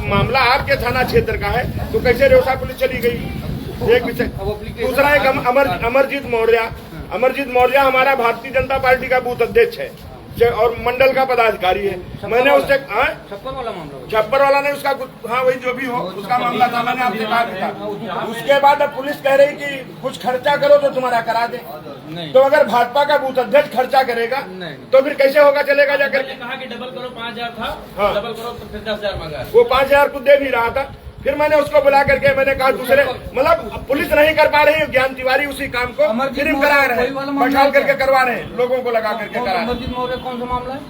मामला आपके थाना क्षेत्र का है तो कैसे रेवसा पुलिस चली गई? एक विषय। दूसरा एक अमरजीत मौर्य हमारा भारतीय जनता पार्टी का बूथ अध्यक्ष है और मंडल का पदाधिकारी है। मैंने उससे छप्पर वाला ने उसका हाँ वही जो भी हो उसका मामला था, मैंने आपसे कहा था। उसके बाद अब पुलिस कह रही कि कुछ खर्चा करो तो तुम्हारा करा दे। तो अगर भाजपा का बूथ अध्यक्ष खर्चा करेगा तो फिर कैसे होगा, चलेगा जाकर? कहा कि डबल करो 5,000 था, हाँ। डबल करो तो फिर 10,000 मांगा। वो 5,000 को दे भी रहा था। फिर मैंने उसको बुला करके मैंने कहा दूसरे मतलब पुलिस नहीं कर पा रही है, ज्ञान तिवारी उसी काम को फिल्म करा रहे हैं, बैठाल करके करवा रहे हैं, लोगों को लगा करके करा रहे हैं। कौन सा मामला है?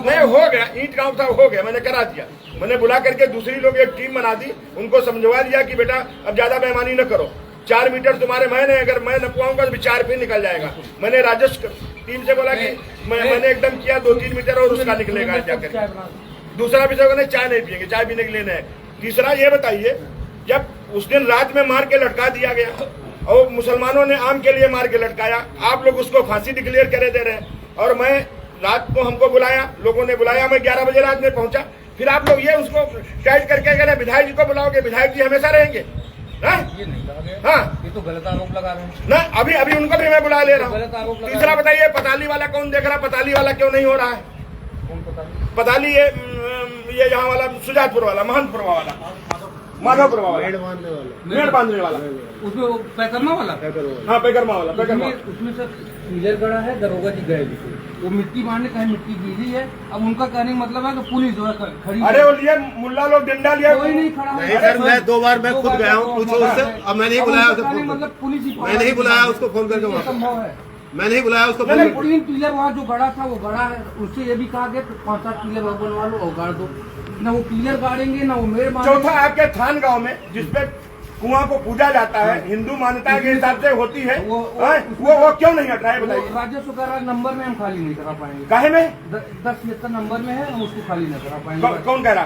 नहीं हो गया, ईंट गांव था हो गया, मैंने करा दिया। मैंने बुला करके दूसरी लोग एक टीम बना दी, उनको समझवा दिया कि बेटा अब ज्यादा बेईमानी न करो, 4 मीटर तुम्हारे मैंने अगर मैं नपवाऊंगा तो 4 फीट निकल जाएगा। मैंने राजस्व टीम से बोला कि मैंने एकदम किया 2-3 मीटर और उसका निकलेगा जाकर। दूसरा विषय कहने चाय नहीं पियेंगे, चाय पीने के लिए नहीं। तीसरा ये बताइए, जब उस दिन रात में मार के लटका दिया गया और मुसलमानों ने आम के लिए मार के लटकाया, आप लोग उसको फांसी डिक्लेयर करे दे रहे हैं। और मैं रात को हमको बुलाया, लोगों ने बुलाया, मैं 11 बजे रात में पहुंचा। फिर आप लोग ये उसको टाइट करके कह रहे विधायक जी को बुलाओगे, विधायक जी हमेशा रहेंगे। ये नहीं कहा गया। हाँ, ये तो गलत आरोप लगा रहे हैं ना। अभी उनको भी मैं बुला ले रहा हूँ। तीसरा बताइए, पताली वाला कौन देख रहा? पताली वाला क्यों नहीं हो रहा है? पताली ये यहाँ वाला सुजातपुर वाला, महंतपुर वाला, माधवपुर वाला, मेड़ बांधने वाला, उसमें पैकरमा वाला, हाँ पैकरमा वाला, उसमें सर क्लियर करा है, दरोगा जी गए वो मिट्टी मारने कहीं मिट्टी गिरी है। अब उनका कहने का मतलब है कि पुलिस जो है खड़ी। अरे वो लिए मुल्ला लोग डंडा लिया, कोई नहीं खड़ा है सर। मैं 2 बार मैं खुद गया हूँ, पूछो उससे। अब मैं नहीं बुलाया उसे, मतलब पुलिस ही मैं नहीं बुलाया उसको फोन करके, संभव है मैं नहीं बुलाया उसको। 3 पिलर वहाँ जो गड़ा था वो गड़ा है, उससे ये भी कहा गया 5-7 पिलर बनवा लो और गाड़ दो। न वो पिलर गाड़ेंगे न वो मेड़। चौथा आपके थान गांव में जिसपे कुआं को पूजा जाता है, हिंदू मान्यता के हिसाब से होती है, वो क्यों नहीं हट रहा है बताइए? राजस्व का नंबर में हम खाली नहीं करा पाएंगे। काहे में? 10-76 नंबर में है, हम उसको खाली नहीं करा पाएंगे। कौन कह रहा?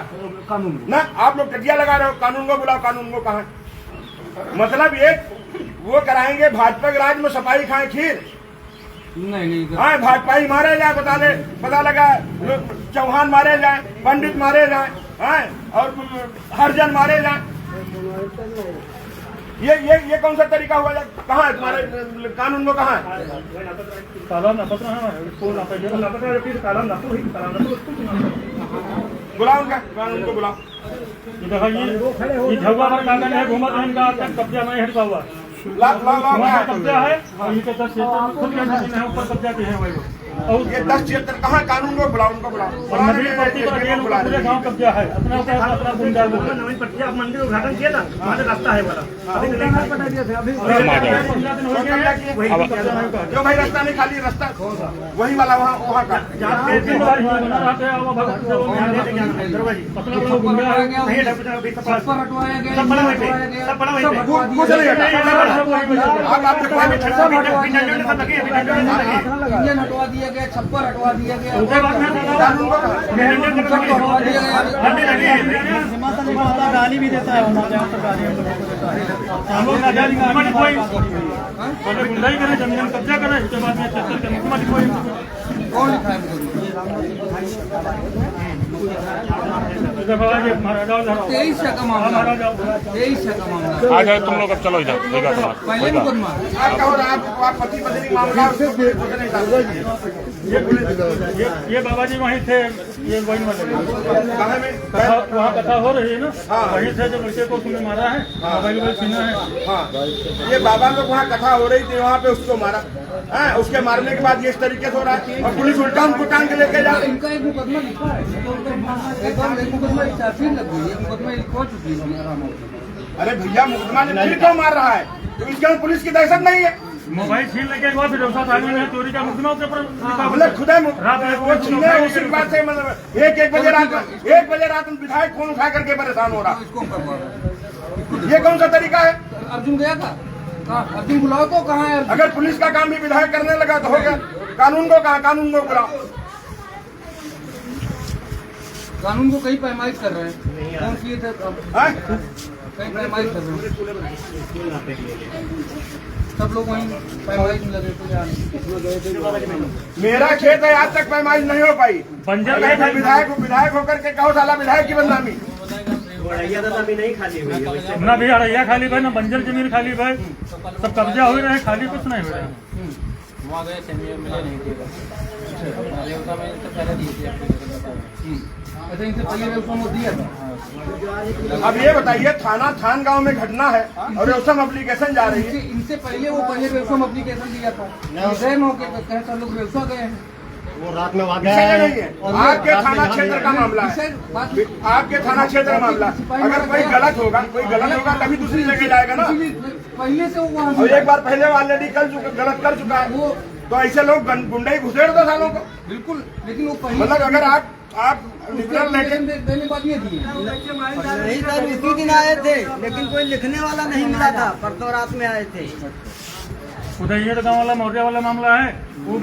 कानून ना। आप लोग टटिया लगा रहे हो, कानून को बुलाओ। कानून को कहा मतलब एक वो कराएंगे भाजपा के राज में सफाई खाए खीर नहीं। हाँ, भाजपा ही मारे जाए, पता लगा चौहान मारे जाए, पंडित मारे जाए, हाँ, और हरिजन मारे जाए। ये कौन सा तरीका हुआ? कहाँ है तुम्हारे कानून को? कहाँ है? बुलाओ उनका, कानून को बुलाओ। ये झगड़ा पर कागज है, घूमा इनका कब्जा नहीं हटता हुआ कब्जा है, इनके 10 क्षेत्र खुद के ऊपर कब्जा के हैं वही। और ये 10 क्षेत्र कहाँ? कानून को बुलाओ, उनको बुलाओ। पूरे गाँव कब्जा है, अपना मंदिर उद्घाटन किया था, रास्ता है वाला क्यों भाई? रास्ता नहीं खाली, रास्ता वही वाला वहाँ का हटवा दिया गया, छप्पर हटवा दिया गया, गाली भी देता है गुंडाई करे, जमीन कब्जा करे, उसके बाद में 76 के मुख्यमंत्री कौन लिखा है? 23 का मामला आ जाओ तुम लोग, अब चलो इधर। पहले मुकदमा पति पत्नी मामला। ये बाबा जी वहीं थे, ये वही वहाँ कथा हो रही है ना, वहीं थे जो लड़के को उसने मारा है, मोबाइल छीना है। हाँ, ये बाबा लोग वहाँ कथा हो रही थी, वहाँ पे उसको मारा। उसके मारने के बाद ये इस तरीके से हो रहा है और पुलिस उल्टा उनको टांग के लेके जा रही। इनका एक मुकदमा लिखा है, मुकदमा चार्जशीट लग गई है, मुकदमा हो चुकी है। अरे भैया, मुकदमा फिर क्यों मार रहा है? तो इसके पुलिस की दहशत नहीं है? मोबाइल छीन लेके बाद फिर चोरी का मुकदमा उसके ऊपर मतलब खुदा वो छीने उसी के बाद से मतलब 1 बजे रात विधायक फोन उठा करके परेशान हो रहा। ये कौन सा तरीका है? अर्जुन गया था, अर्जुन बुलाओ तो कहाँ है? अगर पुलिस का काम भी विधायक करने लगा तो हो गया। कानून को कहा? कानून को बुलाओ। कानून को कई पैमाइश कर रहे हैं। कौन सी है कई पैमाइश कर रहे हैं, सब लोग वहीं पैमाइश में लगे थे। मेरा खेत है, आज तक पैमाइश नहीं हो पाई। बंजर विधायक होकर के कहो साला विधायक की बदनामी। ना भी अड़ैया खाली भाई, ना बंजर जमीन खाली भाई, सब कब्जा हो रहे हैं, खाली कुछ नहीं हो रहा है। वहाँ गए थे, मिले नहीं थे। अच्छा, इनसे पहले रेवसम दिया था। अब ये बताइए, थान गांव में घटना है और रेवसम एप्लीकेशन जा रही है। इनसे पहले वो पहले रेवसम एप्लीकेशन दिया था, कहते लोग रेवसा गए हैं। वो रात में वहाँ विषय नहीं है, आपके थाना क्षेत्र का मामला है, आपके थाना क्षेत्र का मामला। अगर कोई गलत होगा तभी दूसरी जगह जाएगा ना। पहले से वो और एक बार पहले ऑलरेडी गलत कर चुका है वो, तो ऐसे लोग गुंडे ही घुसेड़ दो सालों को। बिल्कुल, लेकिन वो पहले मतलब अगर आप लिबरल लेके देने बात ये थी नहीं सर, उसी दिन आए थे, लेकिन कोई लिखने वाला नहीं मिला था। परसों रात में आए थे। उदयगढ़ गाँव वाला मौर्य वाला मामला है, वो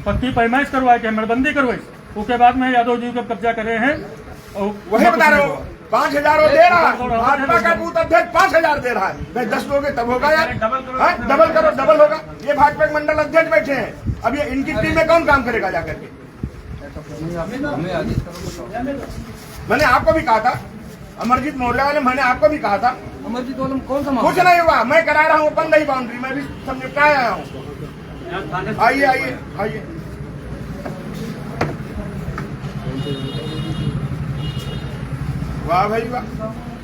पत्ती पैमाइश करवाए थे, मरबंदी करवाई, उसके बाद में यादव जी को कब्जा करे हैं। वही बता रहे हो, 5,000 वो दे रहा है, भाजपा का बूथ अध्यक्ष 5,000 दे रहा है। भाई 10 लोगे तब होगा यार, डबल करो, डबल होगा। ये भाजपा के मंडल अध्यक्ष बैठे हैं, अब ये इनकी टीम में कौन काम करेगा जाकर के? मैंने आपको भी कहा था, अमरजीत मौर्य वाले, मैंने आपको भी कहा था। अमरजीत वाले कौन सा कुछ नहीं हुआ, मैं करा रहा हूँ, बंद नहीं बाउंड्री, मैं भी समझ आया हूँ। आइए आइए आइए, वाह भाई वाह।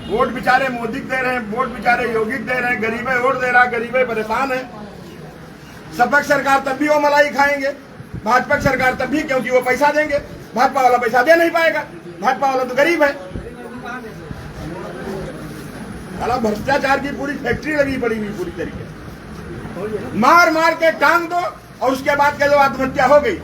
वोट बेचारे मोदी दे रहे हैं, वोट बेचारे योगी दे रहे हैं, गरीबे वोट दे रहा है, गरीबे परेशान है। सपक सरकार तब भी वो मलाई खाएंगे, भाजपा सरकार तब भी, क्योंकि वो पैसा देंगे। भाजपा वाला पैसा दे नहीं पाएगा, भाजपा वाला तो गरीब है। साला भ्रष्टाचार की पूरी फैक्ट्री लगी पड़ी हुई पूरी तरीके से। मार मार के टांग दो और उसके बाद के जो आत्महत्या हो गई।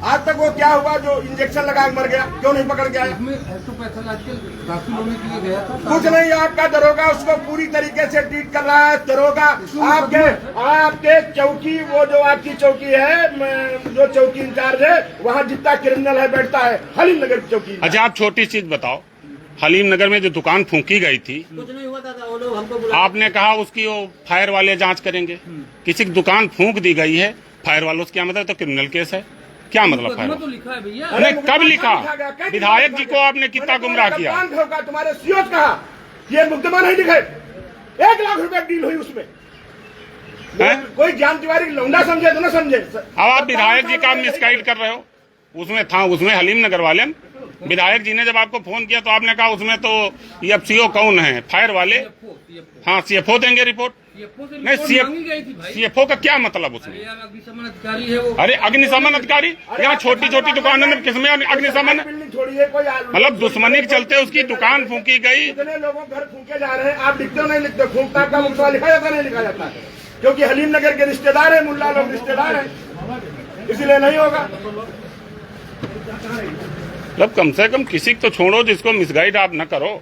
आज तक वो क्या हुआ जो इंजेक्शन लगा के मर गया, क्यों नहीं पकड़ के आया? दाखिल होने के लिए गया था, कुछ नहीं, आपका दरोगा उसको पूरी तरीके से ट्रीट कर रहा है। दरोगा आपके चौकी, वो जो आपकी चौकी है, जो चौकी इंचार्ज है, वहाँ जितना क्रिमिनल है बैठता है, हलीम नगर की चौकी। अच्छा, आप छोटी चीज बताओ, हलीम नगर में जो दुकान फूंकी गई थी, कुछ नहीं हुआ था, वो लोग हमको आपने कहा उसकी वो फायर वाले जांच करेंगे। किसी की दुकान फूंक दी गई है, फायर वालों से क्या मतलब? तो क्रिमिनल केस है, क्या मतलब फायर? तो लिखा है भैया। अरे कब लिखा? विधायक जी को आपने कितना गुमराह किया? तुम्हारे सीओ कहा ये मुकदमा नहीं लिखे, 1 लाख रुपए डील हुई उसमें। कोई ज्ञान तिवारी लौंडा समझे तो ना समझे। अब आप विधायक जी का मिसगाइड कर रहे हो। उसमें हलीम नगर वाले विधायक जी ने जब आपको फोन किया तो आपने कहा उसमें तो ये अब सीओ कौन है? फायर वाले। हाँ, सीएफओ देंगे रिपोर्ट। नहीं, सीएफओ का क्या मतलब उसमें? अग्निशमन अधिकारी है वो। अरे अग्निशमन अधिकारी यहाँ छोटी छोटी दुकानों में किसमें अग्निशमन? मतलब दुश्मनी के चलते उसकी दुकान फूंकी गई। इतने लोगों घर फूंके जा रहे हैं, आप लिखते हो नहीं लिखते? फूंकता का मुखवा लिखा जाता नहीं लिखा जाता? क्योंकि हलीम नगर के रिश्तेदार है, मुल्ला लोग रिश्तेदार है, इसलिए नहीं होगा। मतलब कम से कम किसी को तो छोड़ो जिसको मिसगाइड आप न करो।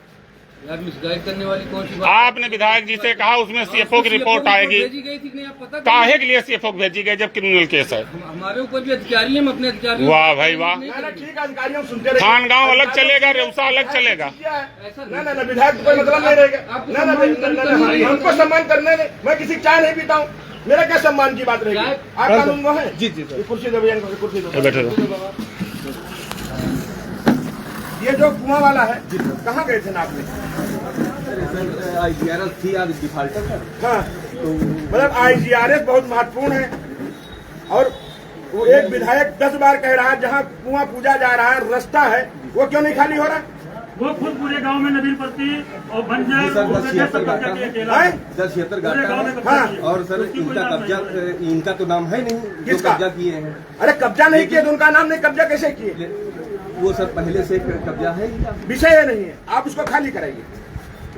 यार मिसगाइड करने वाली कौन सी बात? आपने विधायक जी से कहा उसमें सीएफओ की रिपोर्ट आएगी। भेजी गई थी, नहीं आप पता काहे के लिए सीएफओ भेजी गई जब क्रिमिनल केस है? हमारे ऊपर भी अधिकारी हैं, हम अपने अधिकारी। वाह भाई वाह। ठीक है, अधिकारियों सुनते रहिए। थान गांव अलग चलेगा, रेवसा अलग चलेगा। ना विधायक कोई मतलब नहीं रहेगा। हमको सम्मान करने दे, मैं किसी चाय नहीं पीता हूँ, मेरा क्या सम्मान की बात रहेगी? आप कानून वो है। जी जी, कुर्सी दो भैया, कुर्सी दो, बैठे रहो। ये जो कुआं वाला है, कहाँ गए थे नापने? IGRS थी आज डिफाल्टर है। हाँ, तो मतलब IGRS बहुत महत्वपूर्ण है। और वो एक विधायक 10 बार कह रहा है जहाँ कुआं पूजा जा रहा है, रास्ता है, वो क्यों नहीं खाली हो रहा? वो खुद पूरे गांव में नदीर पड़ती और बंजर 1076 गाता। हाँ, और सर इनका कब्जा, इनका तो नाम है नहीं जो किसका? कब्जा किए हैं। अरे कब्जा नहीं किए तो उनका नाम नहीं, कब्जा कैसे किए? वो सर पहले से कब्जा है इनका। विषय नहीं है, आप उसको खाली कराइए।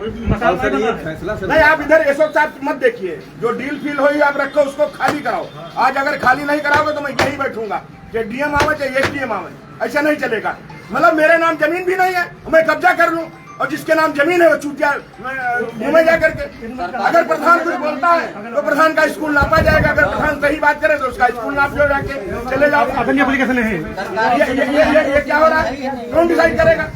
मसाला सर ये फैसला सर नहीं, आप इधर एसओ साहब मत देखिए, जो डील फील हुई आप रखो, उसको खाली कराओ। आज अगर खाली नहीं कराओगे तो मैं यही बैठूंगा, चाहे डीएम आवे चाहे एसडीएम आवे, ऐसा नहीं चलेगा। मतलब मेरे नाम जमीन भी नहीं है, मैं कब्जा कर लूं, और जिसके नाम जमीन है वो चूतिया घूमे जा करके। अगर प्रधान कुछ बोलता है तो प्रधान का स्कूल नापा जाएगा, अगर प्रधान सही बात करे तो उसका स्कूल नाप जो जाके चले जाओ। अपनी एप्लीकेशन है। ये क्या हो रहा है? कौन डिसाइड करेगा?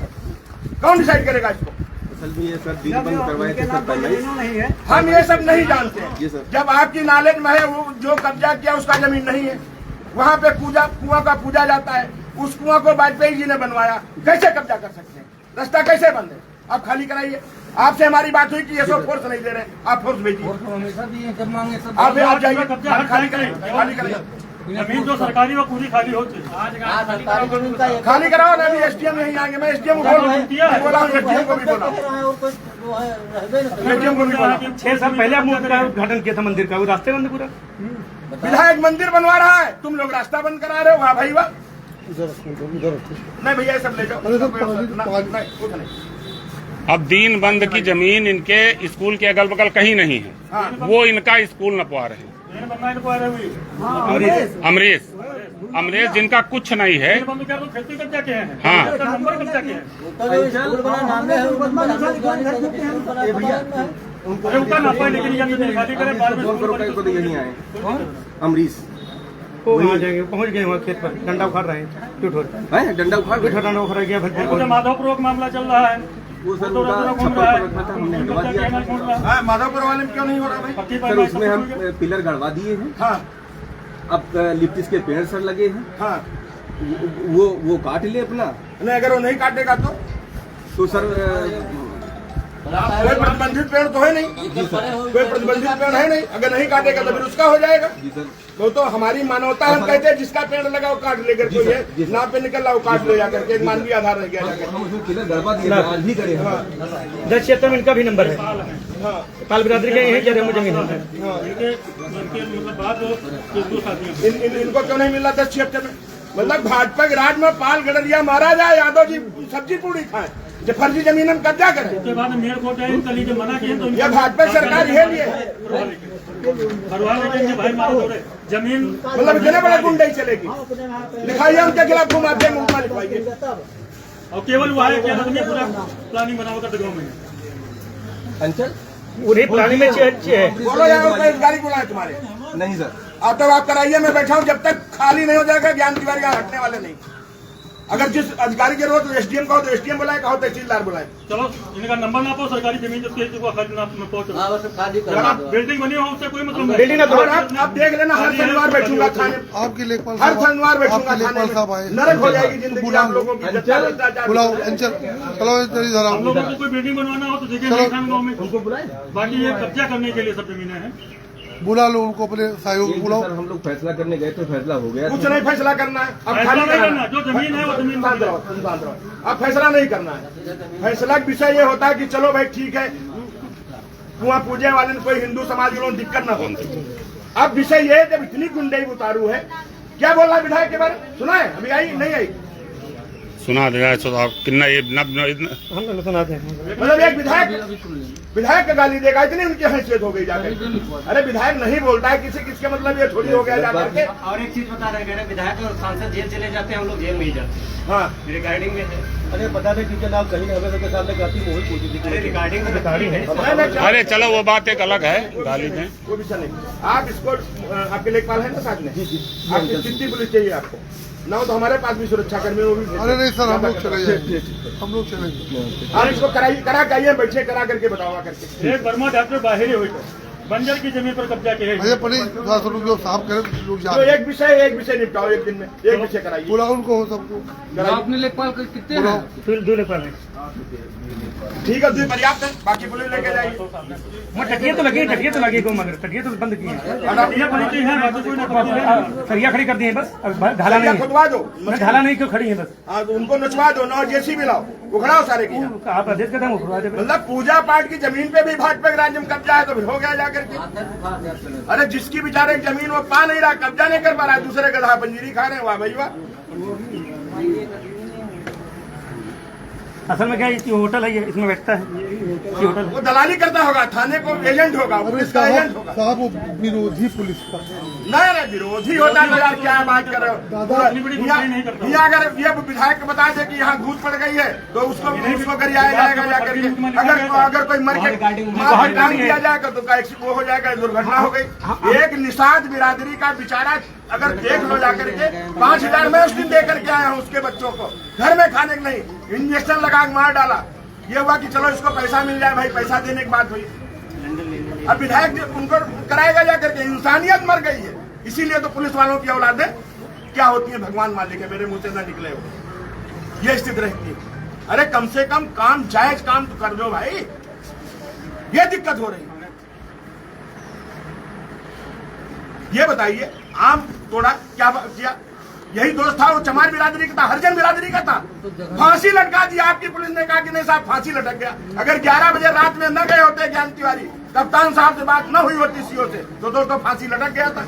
कौन डिसाइड करेगा इसको? असल में ये सर दिन बंद करवाए थे सर पहले ही। नहीं है। हम ये सब नहीं जानते जी सर। जब आपकी नॉलेज में है वो जो कब्जा किया उसका जमीन नहीं है, वहाँ पे कुआं का पूजा जाता है, उस कुआं को वाजपेयी जी ने बनवाया, कैसे कब्जा कर सकते हैं? रास्ता कैसे बंद है? आप खाली कराइए। आपसे हमारी बात हुई कि ये सब फोर्स नहीं दे रहे, आप फोर्स भेजिए। और तो हमेशा दिए जब मांगे सब आप जाइए, कब्जा हर खाली करें, करिए, खाली करिए, जमीन जो सरकारी वो पूरी खाली हो चुकी है। खाली कराओ ना। अभी एसडीएम यहीं आएंगे, मैं एसडीएम को बोला हूँ, एसडीएम को भी बोला एसडीएम को भी बोला। 6 साल पहले आप उद्घाटन किया था मंदिर का, वो रास्ते बंद पूरा। विधायक मंदिर बनवा रहा है, तुम लोग रास्ता बंद करा रहे हो। वाह भाई वाह। नहीं भैया ये सब ले जाओ। नहीं, कुछ नहीं। अब दीन बंद की जमीन इनके स्कूल के अगल बगल कहीं नहीं है, वो इनका स्कूल नपवा रहे हैं। अमरीश जिनका कुछ नहीं है। खेती कब्जा किए हैं, हाँ। नंबर कब्जा किए हैं, उनका नापा, लेकिन ये खाली करें बाद में यहीं आए अमरीश वो वहाँ जाएंगे, पहुँच गए वहाँ खेत पर, डंडा उखाड़ रहे हैं, डंडा उखाड़ डंडा उखाड़ गया भजपुर। माधवपुर का मामला चल रहा है, वो सर उनका छप्पर पर रखा था, हमने हटवा दिया। माधवपुर वाले में क्यों नहीं हो रहा भाई? सर उसमें हम पिलर गड़वा दिए हैं। हाँ अब लिप्टिस के पेड़ सर लगे हैं, हाँ। वो काट ले अपना। नहीं अगर वो नहीं काटेगा तो सर कोई प्रतिबंधित पेड़ तो है नहीं, कोई प्रतिबंधित पेड़ है नहीं। अगर नहीं काटेगा तो फिर उसका हो जाएगा। जी सर। तो हमारी मानवता, हम कहते हैं जिसका पेड़ लगा वो काट लेकर, कोई है नाव पे निकल रहा वो काट ले जाकर के, मानवीय आधार रह गया जाकर। हम उसमें पिलर गड़वा दिए, आज भी करे हैं। 10 क्षेत्र में इनका भी नंबर है, पाल बिरादरी का यही जगह में जमीन है। इनको क्यों नहीं मिल रहा 10-76 में? मतलब भाजपा के राज में पाल गडरिया महाराजा यादव जी सब्जी पूरी खाए, जो फर्जी जमीन हम कब्जा करें। उसके बाद मेयर कोर्ट आए, कल ही जब मना किए तो यह भाजपा सरकार ये लिए भाई मारो जमीन, मतलब इतने बड़े गुंडे चलेगी। लिखाइए उनके खिलाफ घुमाते मुकदमा लिखवाइए। और केवल वो है कि आदमी पूरा प्लानिंग बनाओ कर गाँव में अंचल उन्हें प्लानिंग में अच्छी है। बोलो यार कोई गाड़ी बुलाए तुम्हारे। नहीं सर। अब तक आप कराइए, मैं बैठा हूँ, जब तक खाली नहीं हो जाएगा ज्ञान तिवारी यहाँ हटने वाले नहीं। अगर जिस अधिकारी के रोज एसडीएम कहो तो एसडीएम बुलाए, कहो तहसीलदार बुलाए। चलो इनका नंबर ना पाओ, सरकारी जमीन जिसके बिल्डिंग बनी हो उससे कोई मतलब नहीं। बिल्डिंग आप देख लेना, हर शनिवार बैठूंगा थाने, आपके लेखपाल हर शनिवार बैठूंगा थाने साहब आए, में। नरक हो जाएगी जिंदगी आप लोगों की। बुलाओ अंचल, चलो इधर आओ। हम लोगों को कोई बिल्डिंग बनवाना हो तो जगह नहीं खान गाँव में, उनको बुलाए। बाकी ये कब्जा करने के लिए सब जमीनें हैं। बुला लो उनको, अपने सहयोग बुलाओ। सर हम लोग फैसला करने गए तो फैसला हो गया। कुछ नहीं फैसला करना है, अब फैसला खाली नहीं करना करना, जो जमीन है वो जमीन बांध रहो, बांध रहो। अब फैसला नहीं करना है। फैसला का विषय ये होता है कि चलो भाई ठीक है, कुआं पूजे वाले ने कोई हिंदू समाज के लोग दिक्कत न हो। अब विषय ये है, जब इतनी गुंडई उतारू है, क्या बोल रहा विधायक के बारे में सुना है? अभी आई नहीं आई? सुना दे आप कितना ये हम सुनाते हैं। मतलब एक विधायक का गाली देगा, इतनी उनकी हैसियत हो गई जाकर। अरे विधायक नहीं बोलता है किसी किसके, मतलब ये थोड़ी हो गया जाकर के। और एक चीज बता रहे हैं, विधायक और सांसद जेल चले जाते हैं, हम लोग जेल में ही जाते हैं। हाँ रिगार्डिंग में है। अरे बता दें कि जनाब कहीं हमें के सामने काफी मोहित पूछी थी। अरे रिगार्डिंग में रिकॉर्डिंग है। अरे चलो वो बात एक अलग है, गाली में कोई विषय नहीं। आप इसको, आपके लेखपाल है ना साथ में? आपकी कितनी पुलिस चाहिए आपको? ना हो तो हमारे पास भी सुरक्षा कर्मी वो भी। अरे नहीं सर, हम लोग चले जाएंगे, हम लोग चलेंगे। आप इसको करा के बैठे करा करके बताओ करके। एक वर्मा डॉक्टर बाहर ही हुई बंजर की जमीन पर कब्जा किए भैया पड़ी जो साफ करे लोग तो एक विषय निपटाओ, एक दिन में एक विषय कराइए। बुलाओ उनको सबको। अपने लेखपाल कितने हैं? फिर 2 लेखपाल है। ठीक है, 2 पर्याप्त है, बाकी पुलिस लेके जाइए। टटिया तो लगी को, मगर टटिया तो बंद किए हैं। ये परिचय है, बाकी कोई ना सरिया खड़ी कर दी है बस, ढाला नहीं खुदवा दो, ढाला नहीं क्यों खड़ी है बस। हाँ तो उनको नचवा दो ना, जेसीबी लाओ, उखड़ाओ सारे की। आप आदेश करते हैं वो। मतलब पूजा पाठ की जमीन पे भी भाजपा के राज्य में कब्जा है तो फिर हो गया जाकर के। अरे जिसकी बेचारे जमीन वो पा नहीं रहा, कब्जा नहीं कर पा रहा, दूसरे गधा पंजीरी खा रहे हैं। वाह भाई वाह। असल में क्या है, होटल है ये, इसमें बैठता है ये होटल। वो दलाली करता होगा, थाने को एजेंट होगा, पुलिस का एजेंट होगा। साहब वो विरोधी पुलिस का नहीं विरोधी होता है तो यार क्या बात कर रहे हो? यहाँ अगर ये विधायक बता दे कि यहाँ घूस पड़ गई है तो उसको गरियाया जाएगा जाकर के। अगर कोई मर के काम किया जाएगा तो वो हो जाएगा, दुर्घटना हो गई। एक निषाद बिरादरी का बेचारा अगर देख लो जाकर के, 5000 में उस दिन दे करके आया हूँ उसके बच्चों को, घर में खाने को नहीं, इंजेक्शन लगा के मार डाला। ये हुआ कि चलो इसको पैसा मिल जाए भाई, पैसा देने की बात हुई। अब विधायक जी उनको कराएगा जा करके, इंसानियत मर गई है। इसीलिए तो पुलिस वालों की औलादें क्या होती है भगवान मालिक है, मेरे मुंह से ना निकले हो, ये स्थिति रहती है। अरे कम से कम काम, जायज काम तो कर दो भाई, ये दिक्कत हो रही है। ये बताइए आम तोड़ा क्या किया? यही दोस्त था, वो चमार बिरादरी का था, हरिजन बिरादरी का था, फांसी लटका दी। आपकी पुलिस ने कहा कि नहीं साहब फांसी लटक गया। अगर 11 बजे रात में न गए होते ज्ञान तिवारी, कप्तान साहब से बात न हुई होती सीओ से, तो दोस्तों फांसी लटक गया था।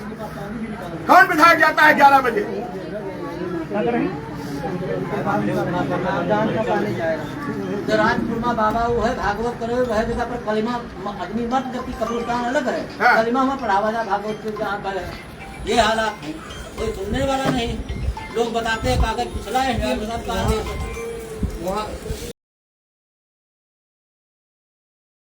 कौन विधायक जाता है 11 बजे? राजपुरमा बाबा वो है भागवत करे वह जगह पर कलिमा आदमी मत, जबकि कब्रिस्तान अलग है। हाँ। कलिमा में पढ़ावा जा भागवत के जहाँ पर है। ये हालात है, कोई सुनने वाला नहीं। लोग बताते हैं कागज पिछला है वहाँ